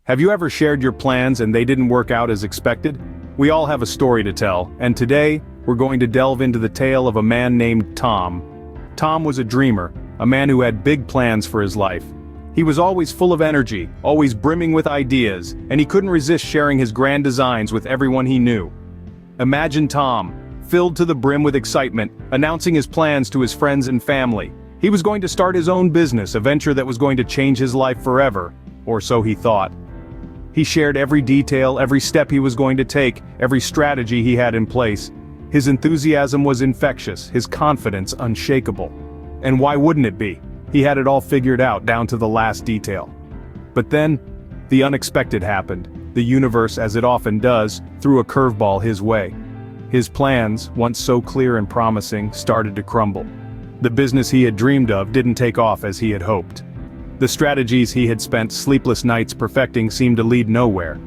Have you ever shared your plans and they didn't work out as expected? We all have a story to tell, and today, we're going to delve into the tale of a man named Tom. Tom was a dreamer, a man who had big plans for his life. He was always full of energy, always brimming with ideas, and he couldn't resist sharing his grand designs with everyone he knew. Imagine Tom, filled to the brim with excitement, announcing his plans to his friends and family. He was going to start his own business, a venture that was going to change his life forever, or so he thought. He shared every detail, every step he was going to take, every strategy he had in place. His enthusiasm was infectious, his confidence unshakable. And why wouldn't it be? He had it all figured out down to the last detail. But then, the unexpected happened. The universe, as it often does, threw a curveball his way. His plans, once so clear and promising, started to crumble. The business he had dreamed of didn't take off as he had hoped. The strategies he had spent sleepless nights perfecting seemed to lead nowhere.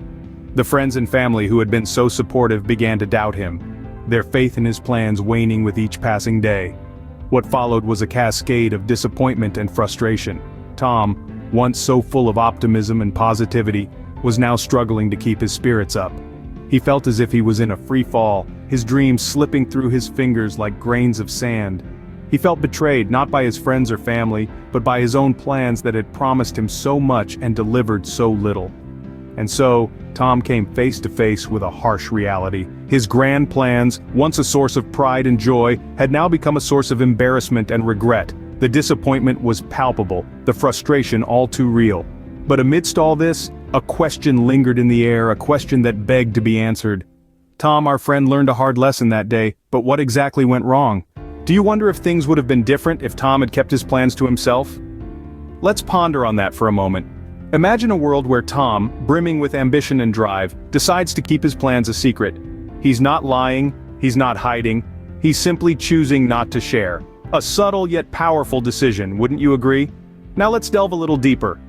The friends and family who had been so supportive began to doubt him, their faith in his plans waning with each passing day. What followed was a cascade of disappointment and frustration. Tom, once so full of optimism and positivity, was now struggling to keep his spirits up. He felt as if he was in a free fall, his dreams slipping through his fingers like grains of sand. He felt betrayed not by his friends or family, but by his own plans that had promised him so much and delivered so little. And so, Tom came face to face with a harsh reality. His grand plans, once a source of pride and joy, had now become a source of embarrassment and regret. The disappointment was palpable, the frustration all too real. But amidst all this, a question lingered in the air, a question that begged to be answered. Tom, our friend, learned a hard lesson that day, but what exactly went wrong? Do you wonder if things would have been different if Tom had kept his plans to himself? Let's ponder on that for a moment. Imagine a world where Tom, brimming with ambition and drive, decides to keep his plans a secret. He's not lying, he's not hiding, he's simply choosing not to share. A subtle yet powerful decision, wouldn't you agree? Now let's delve a little deeper.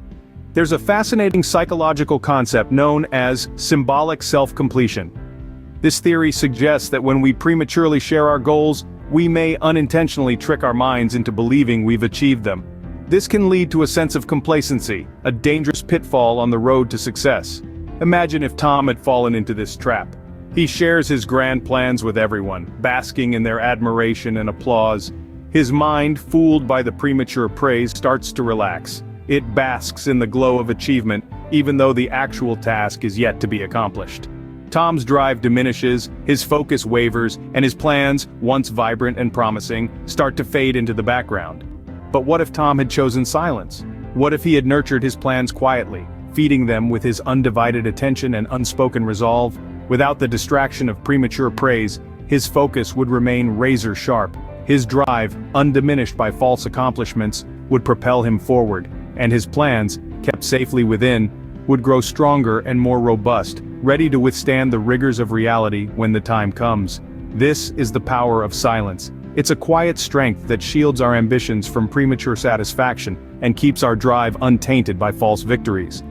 There's a fascinating psychological concept known as symbolic self-completion. This theory suggests that when we prematurely share our goals, we may unintentionally trick our minds into believing we've achieved them. This can lead to a sense of complacency, a dangerous pitfall on the road to success. Imagine if Tom had fallen into this trap. He shares his grand plans with everyone, basking in their admiration and applause. His mind, fooled by the premature praise, starts to relax. It basks in the glow of achievement, even though the actual task is yet to be accomplished. Tom's drive diminishes, his focus wavers, and his plans, once vibrant and promising, start to fade into the background. But what if Tom had chosen silence? What if he had nurtured his plans quietly, feeding them with his undivided attention and unspoken resolve? Without the distraction of premature praise, his focus would remain razor sharp. His drive, undiminished by false accomplishments, would propel him forward, and his plans, kept safely within, would grow stronger and more robust, ready to withstand the rigors of reality when the time comes. This is the power of silence. It's a quiet strength that shields our ambitions from premature satisfaction and keeps our drive untainted by false victories.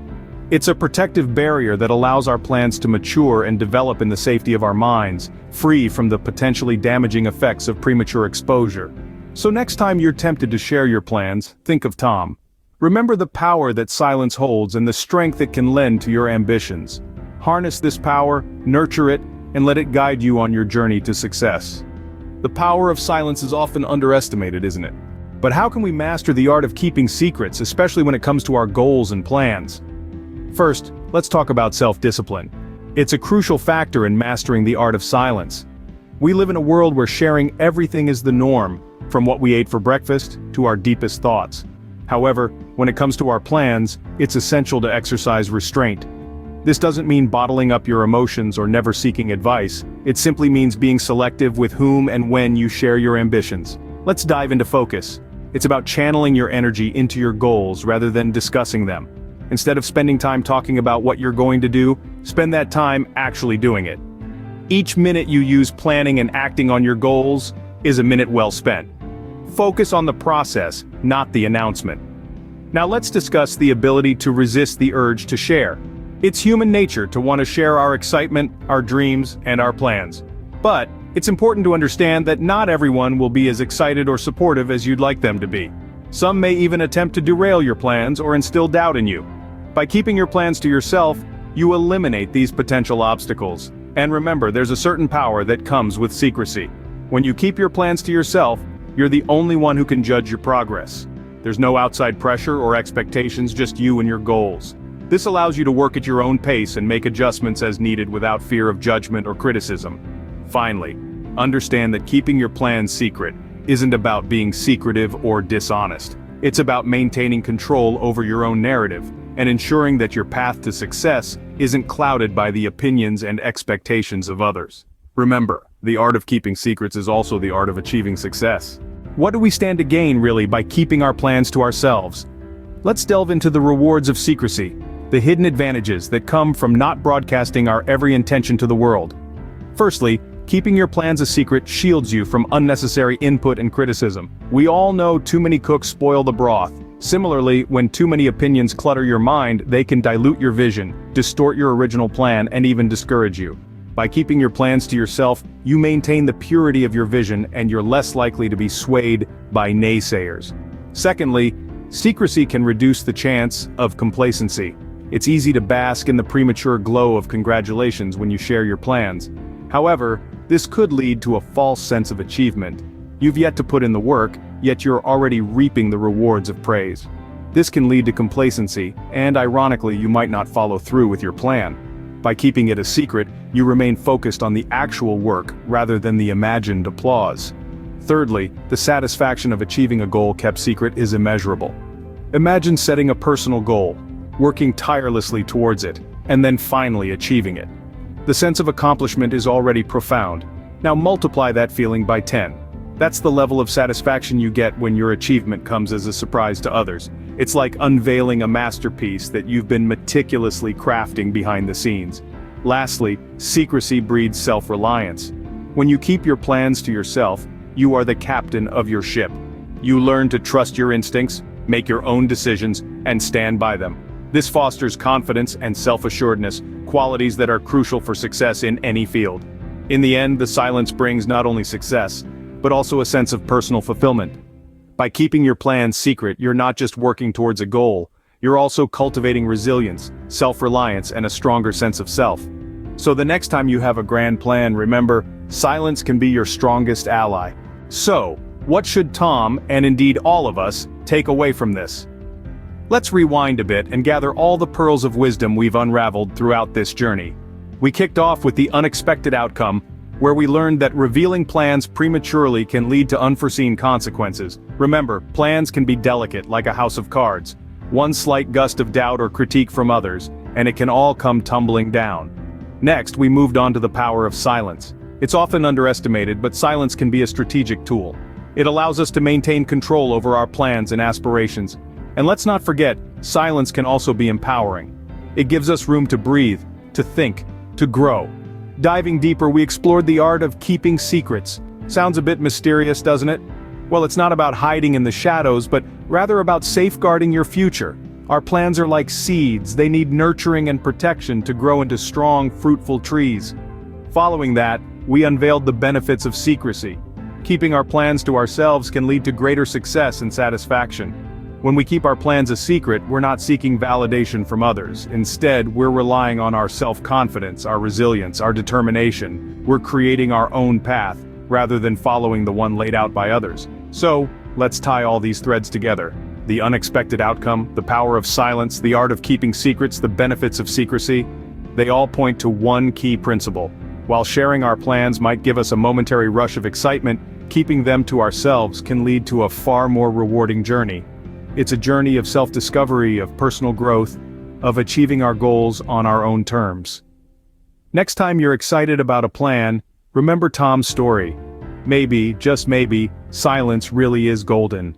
It's a protective barrier that allows our plans to mature and develop in the safety of our minds, free from the potentially damaging effects of premature exposure. So next time you're tempted to share your plans, think of Tom. Remember the power that silence holds and the strength it can lend to your ambitions. Harness this power, nurture it, and let it guide you on your journey to success. The power of silence is often underestimated, isn't it? But how can we master the art of keeping secrets, especially when it comes to our goals and plans? First, let's talk about self-discipline. It's a crucial factor in mastering the art of silence. We live in a world where sharing everything is the norm, from what we ate for breakfast to our deepest thoughts. However, when it comes to our plans, it's essential to exercise restraint. This doesn't mean bottling up your emotions or never seeking advice. It simply means being selective with whom and when you share your ambitions. Let's dive into focus. It's about channeling your energy into your goals rather than discussing them. Instead of spending time talking about what you're going to do, spend that time actually doing it. Each minute you use planning and acting on your goals is a minute well spent. Focus on the process, not the announcement. Now let's discuss the ability to resist the urge to share. It's human nature to want to share our excitement, our dreams, and our plans. But it's important to understand that not everyone will be as excited or supportive as you'd like them to be. Some may even attempt to derail your plans or instill doubt in you. By keeping your plans to yourself, you eliminate these potential obstacles. And remember, there's a certain power that comes with secrecy. When you keep your plans to yourself, you're the only one who can judge your progress. There's no outside pressure or expectations, just you and your goals. This allows you to work at your own pace and make adjustments as needed without fear of judgment or criticism. Finally, understand that keeping your plans secret isn't about being secretive or dishonest. It's about maintaining control over your own narrative and ensuring that your path to success isn't clouded by the opinions and expectations of others. Remember, the art of keeping secrets is also the art of achieving success. What do we stand to gain, really, by keeping our plans to ourselves? Let's delve into the rewards of secrecy, the hidden advantages that come from not broadcasting our every intention to the world. Firstly, keeping your plans a secret shields you from unnecessary input and criticism. We all know too many cooks spoil the broth. Similarly, when too many opinions clutter your mind, they can dilute your vision, distort your original plan, and even discourage you. By keeping your plans to yourself, you maintain the purity of your vision and you're less likely to be swayed by naysayers. Secondly, secrecy can reduce the chance of complacency. It's easy to bask in the premature glow of congratulations when you share your plans. However, this could lead to a false sense of achievement. You've yet to put in the work, yet you're already reaping the rewards of praise. This can lead to complacency, and ironically, you might not follow through with your plan. By keeping it a secret, you remain focused on the actual work rather than the imagined applause. Thirdly, the satisfaction of achieving a goal kept secret is immeasurable. Imagine setting a personal goal, working tirelessly towards it, and then finally achieving it. The sense of accomplishment is already profound. Now multiply that feeling by 10. That's the level of satisfaction you get when your achievement comes as a surprise to others. It's like unveiling a masterpiece that you've been meticulously crafting behind the scenes. Lastly, secrecy breeds self-reliance. When you keep your plans to yourself, you are the captain of your ship. You learn to trust your instincts, make your own decisions, and stand by them. This fosters confidence and self-assuredness, qualities that are crucial for success in any field. In the end, the silence brings not only success, but also a sense of personal fulfillment. By keeping your plans secret, you're not just working towards a goal, you're also cultivating resilience, self-reliance, and a stronger sense of self. So the next time you have a grand plan, remember, silence can be your strongest ally. So, what should Tom, and indeed all of us, take away from this? Let's rewind a bit and gather all the pearls of wisdom we've unraveled throughout this journey. We kicked off with the unexpected outcome, where we learned that revealing plans prematurely can lead to unforeseen consequences. Remember, plans can be delicate, like a house of cards. One slight gust of doubt or critique from others, and it can all come tumbling down. Next, we moved on to the power of silence. It's often underestimated, but silence can be a strategic tool. It allows us to maintain control over our plans and aspirations. And let's not forget, silence can also be empowering. It gives us room to breathe, to think, to grow. Diving deeper, we explored the art of keeping secrets. Sounds a bit mysterious, doesn't it? Well, it's not about hiding in the shadows, but rather about safeguarding your future. Our plans are like seeds, they need nurturing and protection to grow into strong, fruitful trees. Following that, we unveiled the benefits of secrecy. Keeping our plans to ourselves can lead to greater success and satisfaction. When we keep our plans a secret, we're not seeking validation from others. Instead, we're relying on our self-confidence, our resilience, our determination. We're creating our own path, rather than following the one laid out by others. So, let's tie all these threads together. The unexpected outcome, the power of silence, the art of keeping secrets, the benefits of secrecy. They all point to one key principle. While sharing our plans might give us a momentary rush of excitement, keeping them to ourselves can lead to a far more rewarding journey. It's a journey of self-discovery, of personal growth, of achieving our goals on our own terms. Next time you're excited about a plan, remember Tom's story. Maybe, just maybe, silence really is golden.